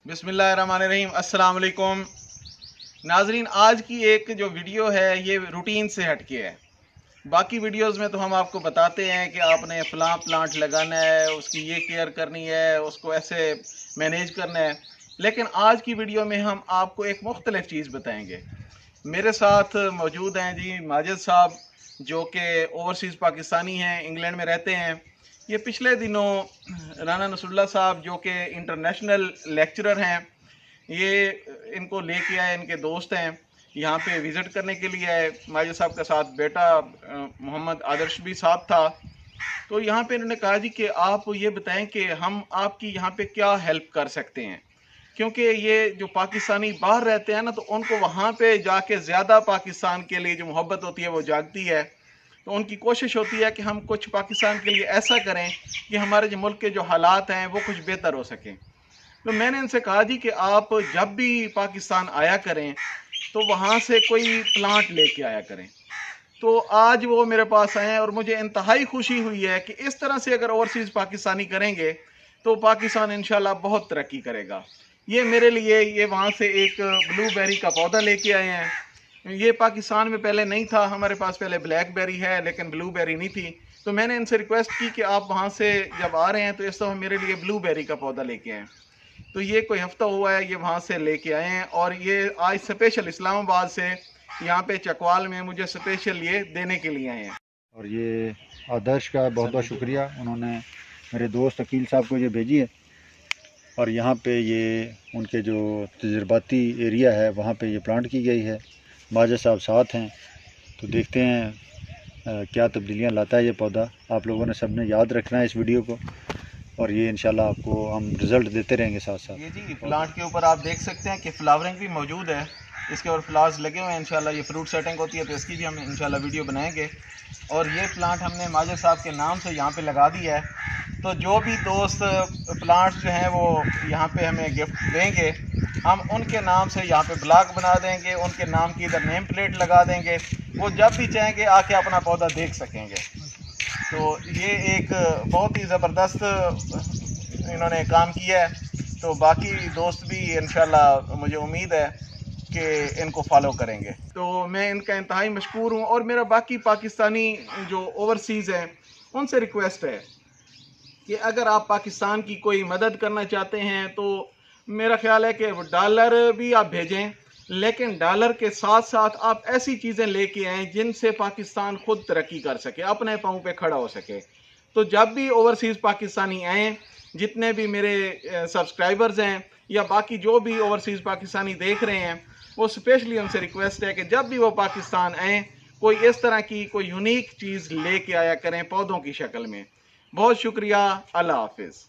बिस्मिल्लाहिर्रहमानिर्रहीम। अस्सलाम वालेकुम नाजरीन, आज की एक जो वीडियो है ये रूटीन से हटके है। बाकी वीडियोस में तो हम आपको बताते हैं कि आपने फ़लाँ प्लांट लगाना है, उसकी ये केयर करनी है, उसको ऐसे मैनेज करना है। लेकिन आज की वीडियो में हम आपको एक मुख्तलिफ चीज़ बताएंगे। मेरे साथ मौजूद हैं जी माजिद साहब, जो कि ओवरसीज़ पाकिस्तानी हैं, इंग्लैंड में रहते हैं। ये पिछले दिनों राना नसरुल्लाह साहब जो कि इंटरनेशनल लेक्चरर हैं, ये इनको लेके आए, इनके दोस्त हैं, यहाँ पे विज़िट करने के लिए आए। माजिद साहब के साथ बेटा मोहम्मद आदर्श भी साथ था। तो यहाँ पे इन्होंने कहा जी कि आप ये बताएं कि हम आपकी यहाँ पे क्या हेल्प कर सकते हैं, क्योंकि ये जो पाकिस्तानी बाहर रहते हैं ना, तो उनको वहाँ पे जाके ज़्यादा पाकिस्तान के लिए जो मोहब्बत होती है वो जागती है। तो उनकी कोशिश होती है कि हम कुछ पाकिस्तान के लिए ऐसा करें कि हमारे जो मुल्क के जो हालात हैं वो कुछ बेहतर हो सकें। तो मैंने इनसे कहा जी कि आप जब भी पाकिस्तान आया करें तो वहाँ से कोई प्लांट लेके आया करें। तो आज वो मेरे पास आए हैं और मुझे इंतहाई खुशी हुई है कि इस तरह से अगर ओवरसीज़ पाकिस्तानी करेंगे तो पाकिस्तान इंशाल्लाह बहुत तरक्की करेगा। ये मेरे लिए ये वहाँ से एक ब्लूबेरी का पौधा लेके आए हैं। ये पाकिस्तान में पहले नहीं था, हमारे पास पहले ब्लैकबेरी है लेकिन ब्लूबेरी नहीं थी। तो मैंने इनसे रिक्वेस्ट की कि आप वहाँ से जब आ रहे हैं तो इस दफ़ा मेरे लिए ब्लूबेरी का पौधा लेके आएँ। तो ये कोई हफ्ता हुआ है ये वहाँ से लेके आए हैं और ये आज स्पेशल इस्लामाबाद से यहाँ पे चकवाल में मुझे स्पेशल ये देने के लिए आए हैं। और ये आदर्श का बहुत बहुत शुक्रिया, उन्होंने मेरे दोस्त अकील साहब को ये भेजी है। और यहाँ पे ये उनके जो तजुर्बाती एरिया है वहाँ पे ये प्लांट की गई है। माजिद साहब साथ हैं, तो देखते हैं क्या तब्दीलियाँ लाता है ये पौधा। आप लोगों ने सब ने याद रखना है इस वीडियो को, और ये इंशाल्लाह आपको हम रिज़ल्ट देते रहेंगे साथ साथ। ये जी प्लांट के ऊपर आप देख सकते हैं कि फ्लावरिंग भी मौजूद है, इसके ऊपर फ्लावर्स लगे हुए हैं। इंशाल्लाह ये फ्रूट सेटिंग होती है तो इसकी भी हम इंशाल्लाह वीडियो बनाएंगे। और ये प्लांट हमने माजिद साहब के नाम से यहाँ पे लगा दिया है। तो जो भी दोस्त प्लांट्स जो हैं वो यहाँ पे हमें गिफ्ट देंगे, हम उनके नाम से यहाँ पे ब्लॉग बना देंगे, उनके नाम की इधर नेम प्लेट लगा देंगे। वो जब भी चाहेंगे आके अपना पौधा देख सकेंगे। तो ये एक बहुत ही ज़बरदस्त इन्होंने काम किया है। तो बाकी दोस्त भी इंशाल्लाह मुझे उम्मीद है कि इनको फॉलो करेंगे। तो मैं इनका इंतहाई मशकूर हूँ। और मेरा बाकी पाकिस्तानी जो ओवरसीज़ हैं उनसे रिक्वेस्ट है कि अगर आप पाकिस्तान की कोई मदद करना चाहते हैं तो मेरा ख्याल है कि डॉलर भी आप भेजें, लेकिन डॉलर के साथ साथ आप ऐसी चीज़ें लेके आएँ जिनसे पाकिस्तान खुद तरक्की कर सके, अपने पाँव पे खड़ा हो सके। तो जब भी ओवरसीज़ पाकिस्तानी आएँ, जितने भी मेरे सब्सक्राइबर्स हैं या बाकी जो भी ओवरसीज़ पाकिस्तानी देख रहे हैं, वो स्पेशली उनसे रिक्वेस्ट है कि जब भी वो पाकिस्तान आएँ कोई इस तरह की कोई यूनिक चीज़ लेके आया करें पौधों की शक्ल में। बहुत शुक्रिया। अल्लाह हाफिज़।